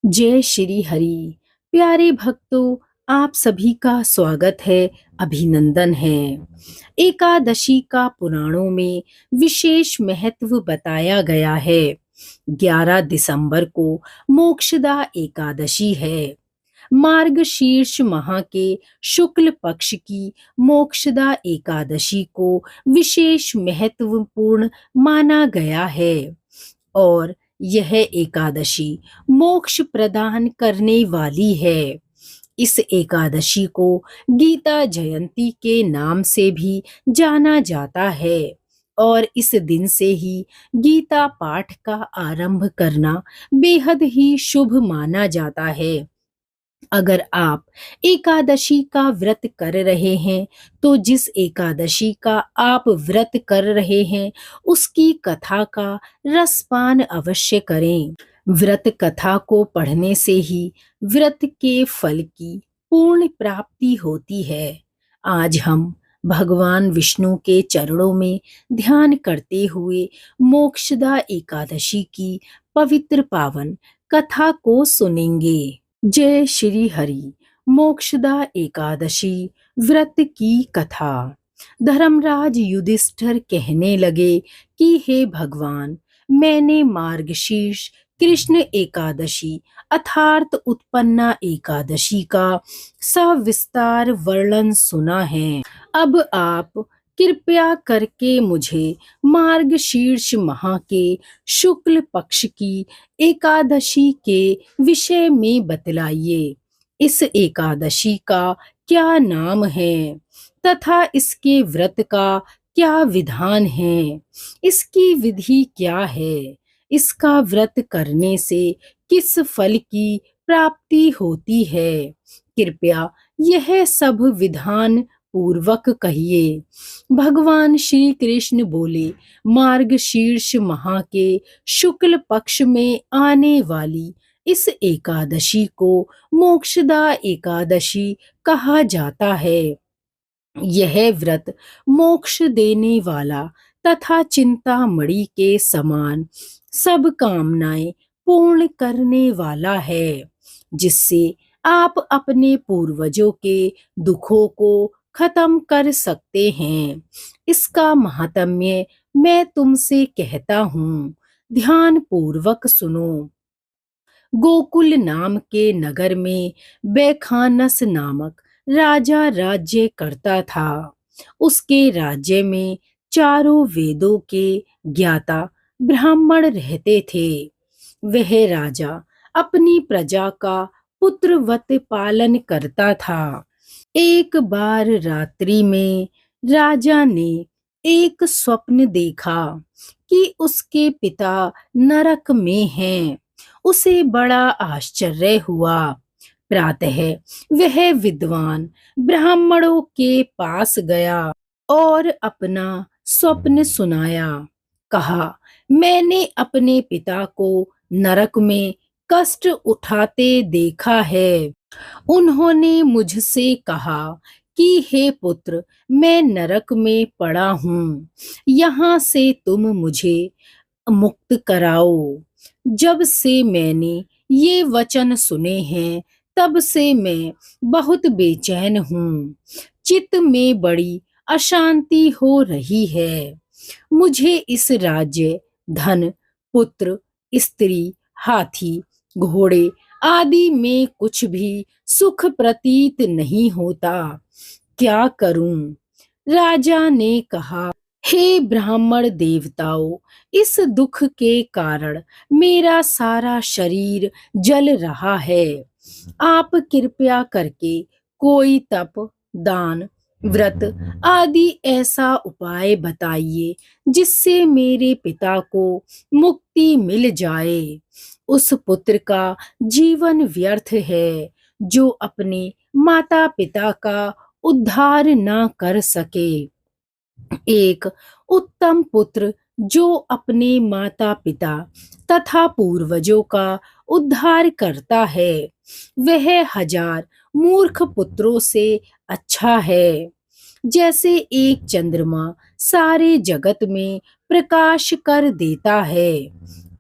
जय श्री हरि। प्यारे भक्तों, आप सभी का स्वागत है, अभिनंदन है। एकादशी का पुराणों में विशेष महत्व बताया गया है। 11 दिसंबर को मोक्षदा एकादशी है। मार्गशीर्ष माह के शुक्ल पक्ष की मोक्षदा एकादशी को विशेष महत्वपूर्ण माना गया है और यह एकादशी मोक्ष प्रदान करने वाली है। इस एकादशी को गीता जयंती के नाम से भी जाना जाता है और इस दिन से ही गीता पाठ का आरंभ करना बेहद ही शुभ माना जाता है। अगर आप एकादशी का व्रत कर रहे हैं तो जिस एकादशी का आप व्रत कर रहे हैं उसकी कथा का रसपान अवश्य करें। व्रत कथा को पढ़ने से ही व्रत के फल की पूर्ण प्राप्ति होती है। आज हम भगवान विष्णु के चरणों में ध्यान करते हुए मोक्षदा एकादशी की पवित्र पावन कथा को सुनेंगे। जय श्री हरि। मोक्षदा एकादशी व्रत की कथा। धर्मराज युधिष्ठिर कहने लगे कि हे भगवान, मैंने मार्गशीर्ष कृष्ण एकादशी अर्थात उत्पन्ना एकादशी का सविस्तार वर्णन सुना है। अब आप कृपया करके मुझे मार्गशीर्ष माह के शुक्ल पक्ष की एकादशी के विषय में बतलाइए। इस एकादशी का क्या नाम है तथा इसके व्रत का क्या विधान है? इसकी विधि क्या है? इसका व्रत करने से किस फल की प्राप्ति होती है? कृपया यह सब विधान पूर्वक कहिए। भगवान श्री कृष्ण बोले, मार्गशीर्ष माह के शुक्ल पक्ष में आने वाली इस एकादशी को मोक्षदा एकादशी कहा जाता है। यह व्रत मोक्ष देने वाला तथा चिंतामणि के समान सब कामनाएं पूर्ण करने वाला है, जिससे आप अपने पूर्वजों के दुखों को खत्म कर सकते हैं। इसका महात्म्य मैं तुमसे कहता हूँ, ध्यान पूर्वक सुनो। गोकुल नाम के नगर में बैखानस नामक राजा राज्य करता था। उसके राज्य में चारों वेदों के ज्ञाता ब्राह्मण रहते थे। वह राजा अपनी प्रजा का पुत्रवत पालन करता था। एक बार रात्रि में राजा ने एक स्वप्न देखा कि उसके पिता नरक में हैं। उसे बड़ा आश्चर्य हुआ। प्रातः वह विद्वान ब्राह्मणों के पास गया और अपना स्वप्न सुनाया। कहा, मैंने अपने पिता को नरक में कष्ट उठाते देखा है। उन्होंने मुझसे कहा कि हे पुत्र, मैं नरक में पड़ा हूँ, यहाँ से तुम मुझे मुक्त कराओ। जब से मैंने ये वचन सुने हैं तब से मैं बहुत बेचैन हूँ। चित्त में बड़ी अशांति हो रही है। मुझे इस राज्य, धन, पुत्र, स्त्री, हाथी, घोड़े आदि में कुछ भी सुख प्रतीत नहीं होता। क्या करूं? राजा ने कहा, हे ब्राह्मण देवताओं, इस दुख के कारण मेरा सारा शरीर जल रहा है। आप कृपया करके कोई तप, दान, व्रत आदि ऐसा उपाय बताइए जिससे मेरे पिता को मुक्ति मिल जाए। उस पुत्र का जीवन व्यर्थ है जो अपने माता पिता का उद्धार ना कर सके। एक उत्तम पुत्र जो अपने माता पिता तथा पूर्वजों का उद्धार करता है, वह 1000 मूर्ख पुत्रों से अच्छा है। जैसे एक चंद्रमा सारे जगत में प्रकाश कर देता है,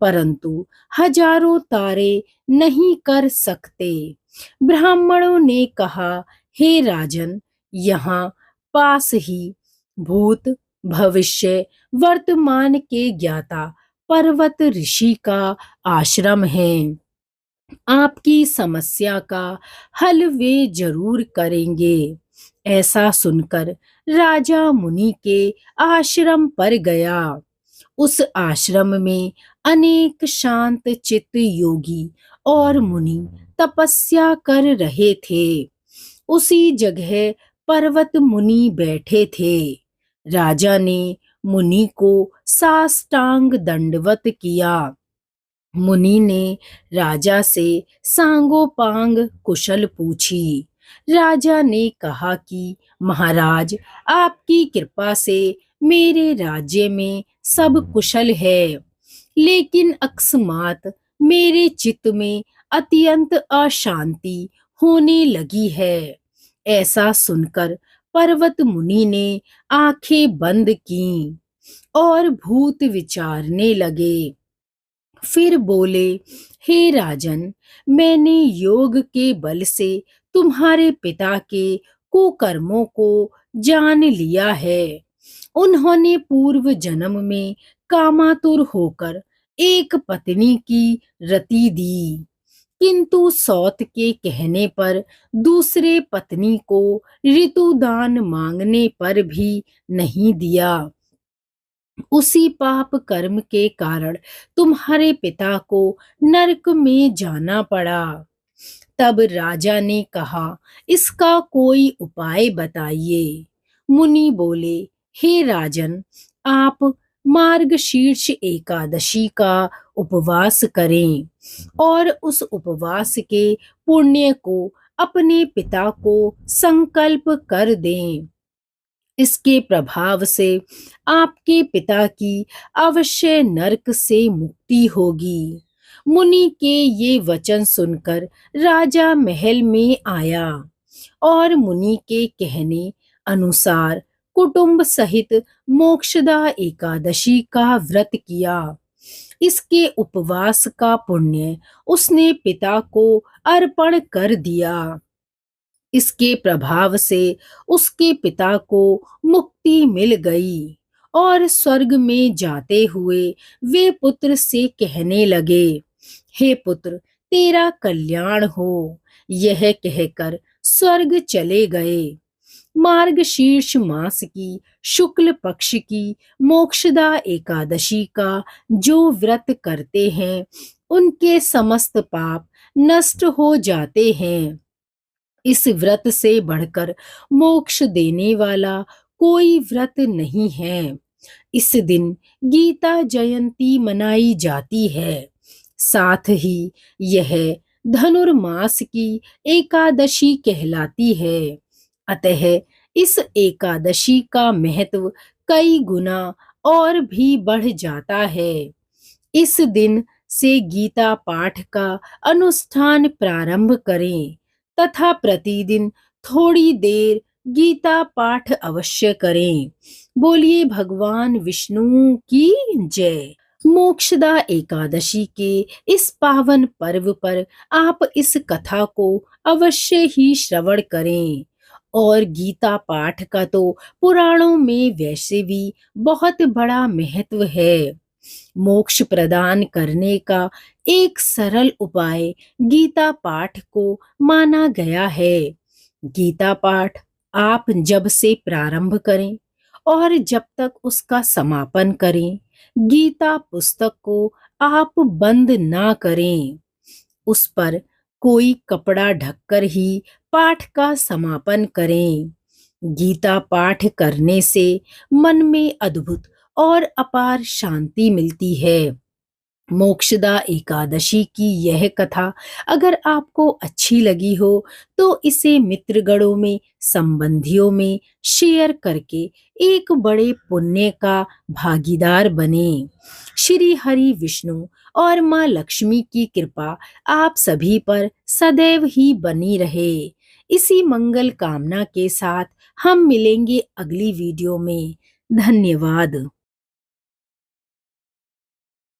परंतु हजारों तारे नहीं कर सकते। ब्राह्मणों ने कहा, हे राजन, यहाँ पास ही भूत, भविष्य, वर्तमान के ज्ञाता पर्वत ऋषि का आश्रम है। आपकी समस्या का हल वे जरूर करेंगे। ऐसा सुनकर राजा मुनि के आश्रम पर गया। उस आश्रम में अनेक शांत चित्त योगी और मुनि तपस्या कर रहे थे। उसी जगह पर्वत मुनि बैठे थे। राजा ने मुनि को साष्टांग दंडवत किया। मुनि ने राजा से सांगोपांग कुशल पूछी। राजा ने कहा कि महाराज, आपकी कृपा से मेरे राज्य में सब कुशल है, लेकिन अकस्मात मेरे चित्त में अत्यंत अशांति होने लगी है। ऐसा सुनकर पर्वत मुनि ने आंखें बंद की और भूत विचारने लगे। फिर बोले, हे राजन, मैंने योग के बल से तुम्हारे पिता के कुकर्मों को जान लिया है। उन्होंने पूर्व जन्म में कामातुर होकर एक पत्नी की रति दी, किंतु सौत के कहने पर दूसरे पत्नी को ऋतुदान मांगने पर भी नहीं दिया। उसी पाप कर्म के कारण तुम्हारे पिता को नरक में जाना पड़ा। तब राजा ने कहा, इसका कोई उपाय बताइए। मुनि बोले, हे राजन, आप मार्गशीर्ष एकादशी का उपवास करें और उस उपवास के पुण्य को अपने पिता को संकल्प कर दें। इसके प्रभाव से आपके पिता की अवश्य नरक से मुक्ति होगी। मुनि के ये वचन सुनकर राजा महल में आया और मुनि के कहने अनुसार कुटुंब सहित मोक्षदा एकादशी का व्रत किया। इसके उपवास का पुण्य उसने पिता को अर्पण कर दिया। इसके प्रभाव से उसके पिता को मुक्ति मिल गई और स्वर्ग में जाते हुए वे पुत्र से कहने लगे, हे पुत्र, तेरा कल्याण हो। यह कहकर स्वर्ग चले गए। मार्गशीर्ष मास की शुक्ल पक्ष की मोक्षदा एकादशी का जो व्रत करते हैं, उनके समस्त पाप नष्ट हो जाते हैं। इस व्रत से बढ़कर मोक्ष देने वाला कोई व्रत नहीं है। इस दिन गीता जयंती मनाई जाती है। साथ ही यह धनुर्मास की एकादशी कहलाती है। अतः इस एकादशी का महत्व कई गुना और भी बढ़ जाता है। इस दिन से गीता पाठ का अनुष्ठान प्रारंभ करें तथा प्रतिदिन थोड़ी देर गीता पाठ अवश्य करें। बोलिए भगवान विष्णु की जय। मोक्षदा एकादशी के इस पावन पर्व पर आप इस कथा को अवश्य ही श्रवण करें। और गीता पाठ का तो पुराणों में वैसे भी बहुत बड़ा महत्व है। मोक्ष प्रदान करने का एक सरल उपाय गीता पाठ को माना गया है। गीता पाठ आप जब से प्रारंभ करें और जब तक उसका समापन करें, गीता पुस्तक को आप बंद ना करें। उस पर कोई कपड़ा ढककर ही पाठ का समापन करें। गीता पाठ करने से मन में अद्भुत और अपार शांति मिलती है। मोक्षदा एकादशी की यह कथा अगर आपको अच्छी लगी हो तो इसे मित्रगणों में, संबंधियों में शेयर करके एक बड़े पुण्य का भागीदार बने। श्री हरि विष्णु और माँ लक्ष्मी की कृपा आप सभी पर सदैव ही बनी रहे। इसी मंगल कामना के साथ हम मिलेंगे अगली वीडियो में। धन्यवाद।